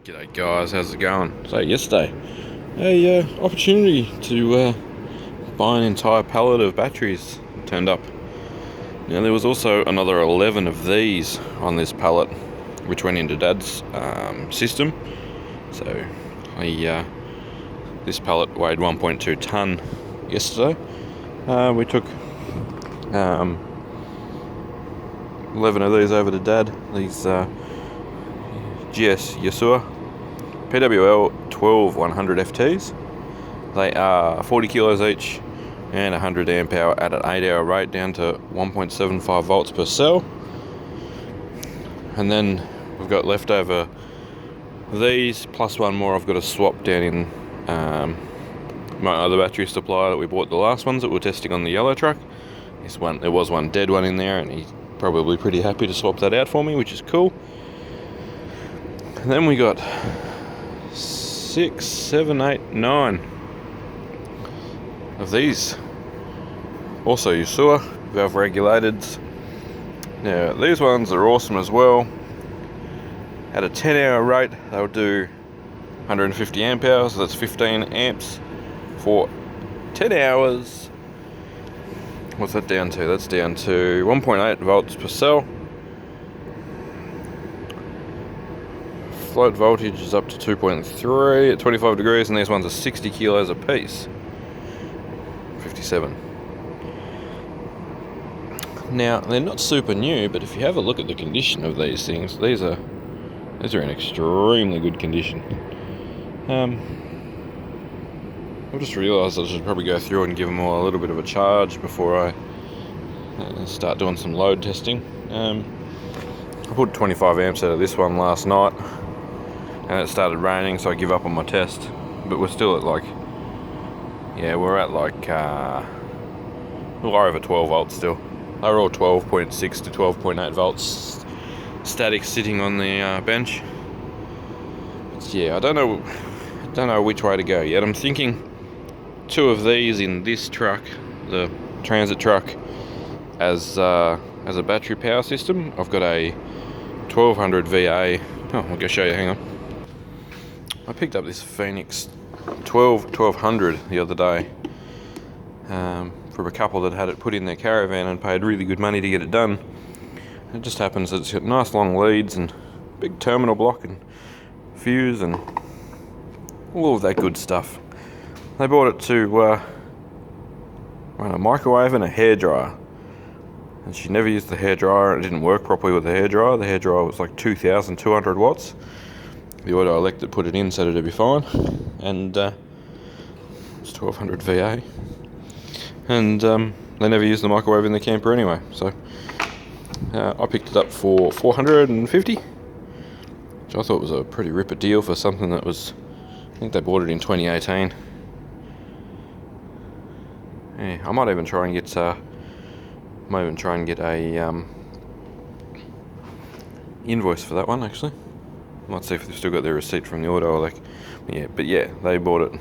G'day guys, how's it going? So yesterday, a opportunity to buy an entire pallet of batteries turned up. Now there was also another 11 of these on this pallet, which went into Dad's system. So this pallet weighed 1.2 tonne yesterday. We took 11 of these over to Dad. These GS Yasua PWL 12 100 FTs. They are 40 kilos each and 100 amp hour at an 8-hour rate down to 1.75 volts per cell. And then we've got leftover these plus one more I've got to swap down in my other battery supplier that we bought the last ones that we're testing on the yellow truck. There was one dead one in there and he's probably pretty happy to swap that out for me, which is cool. And then we got 6, 7, 8, 9 of these. Also Yasua valve regulated. Now these ones are awesome as well. At a 10-hour rate they'll do 150 amp hours, so that's 15 amps for 10 hours. What's that down to? That's down to 1.8 volts per cell. Float voltage is up to 2.3 at 25 degrees, and these ones are 60 kilos a piece. 57. Now, they're not super new, but if you have a look at the condition of these things, these are in extremely good condition. I've just realised I should probably go through and give them all a little bit of a charge before I start doing some load testing. I put 25 amps out of this one last night, and it started raining, so I give up on my test. But we're still at we're at we're over 12 volts still. They were all 12.6 to 12.8 volts static sitting on the bench. But yeah, I don't know which way to go yet. I'm thinking 2 of these in this truck, the transit truck, as a battery power system. I've got a 1200 VA. I'll go show you, hang on. I picked up this Phoenix 1200 the other day from a couple that had it put in their caravan and paid really good money to get it done. It just happens that it's got nice long leads and big terminal block and fuse and all of that good stuff. They bought it to run a microwave and a hairdryer, and she never used the hairdryer. It didn't work properly with the hairdryer. The hairdryer was like 2,200 watts. The auto elect that put it in said it'd be fine, and it's 1200 VA, and they never used the microwave in the camper anyway, so I picked it up for $450, which I thought was a pretty ripper deal for something that was, I think they bought it in 2018. Yeah, I might even try and get a invoice for that one actually. Might see if they've still got their receipt from the auto. But yeah, they bought it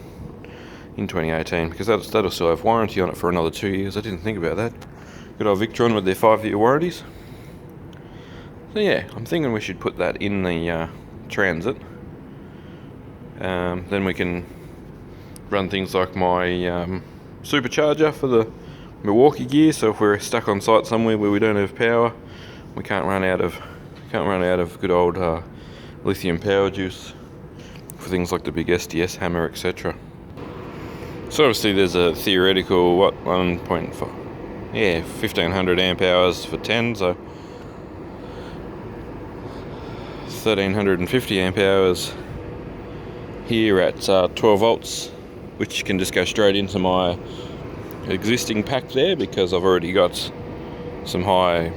in 2018 because that'll still have warranty on it for another 2 years. I didn't think about that. Good old Victron with their 5-year warranties. So yeah, I'm thinking we should put that in the transit. Then we can run things like my supercharger for the Milwaukee gear. So if we're stuck on site somewhere where we don't have power, we can't run out of good old lithium power juice for things like the big SDS hammer, etc. So obviously there's a theoretical 1500 amp hours for 10, so 1350 amp hours here at 12 volts, which can just go straight into my existing pack there because I've already got some high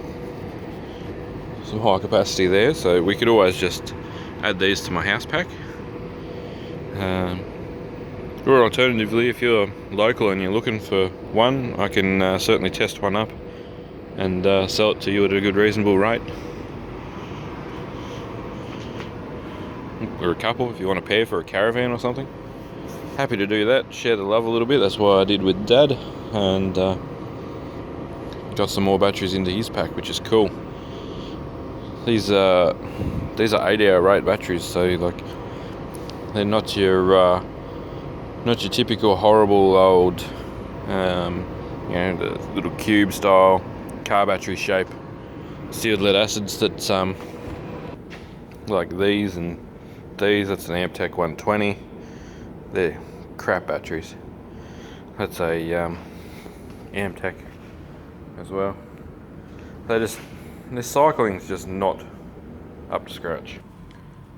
capacity there. So we could always just add these to my house pack. Or alternatively, if you're local and you're looking for one, I can certainly test one up and sell it to you at a good reasonable rate. Or a couple if you want a pair for a caravan or something. Happy to do that, share the love a little bit. That's what I did with Dad, and got some more batteries into his pack, which is cool. These are 8-hour rate batteries, so like They're not your typical horrible old, the little cube style car battery shape sealed lead acids that like these and these. That's an Amtech 120. They're crap batteries. That's a Amtech as well. Their cycling's just not up to scratch.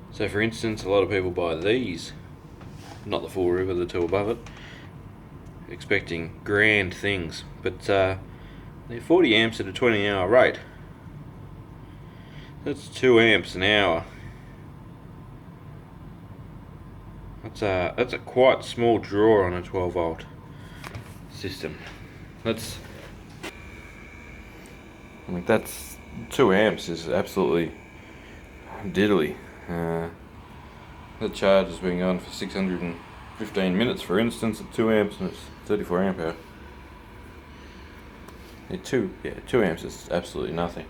So for instance, a lot of people buy these, not the full river, the two above it, expecting grand things, but they're 40 amps at a 20-hour rate. That's 2 amps an hour. That's a quite small draw on a 12 volt system. That's 2 amps is absolutely diddly. That charge has been going for 615 minutes, for instance, at 2 amps, and it's 34 amp hour. 2 amps is absolutely nothing.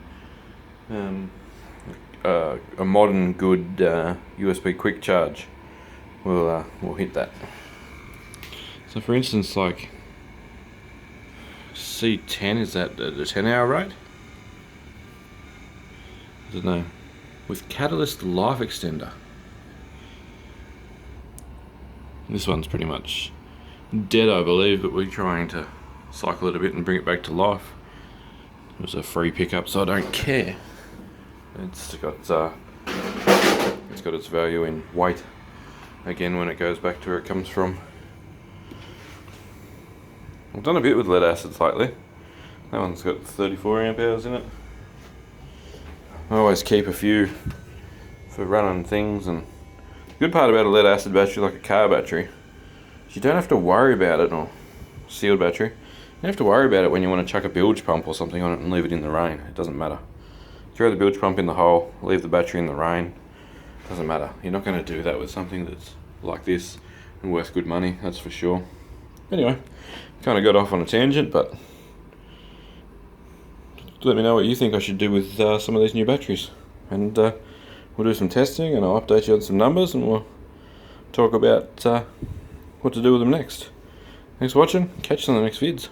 A modern good USB quick charge will hit that. So for instance, like C10, is that the 10-hour rate? I don't know. With catalyst life extender. This one's pretty much dead, I believe, but we're trying to cycle it a bit and bring it back to life. It was a free pickup, so I don't care. It's got its value in weight again when it goes back to where it comes from. I've done a bit with lead acids lately. That one's got 34 amp hours in it. I always keep a few for running things, and the good part about a lead acid battery, like a car battery, is you don't have to worry about it, or sealed battery, you don't have to worry about it when you want to chuck a bilge pump or something on it and leave it in the rain. It doesn't matter. Throw the bilge pump in the hole, leave the battery in the rain, doesn't matter. You're not going to do that with something that's like this and worth good money, that's for sure. Anyway, kind of got off on a tangent, but let me know what you think I should do with some of these new batteries, and we'll do some testing, and I'll update you on some numbers, and we'll talk about what to do with them next. Thanks for watching, catch you on the next vids.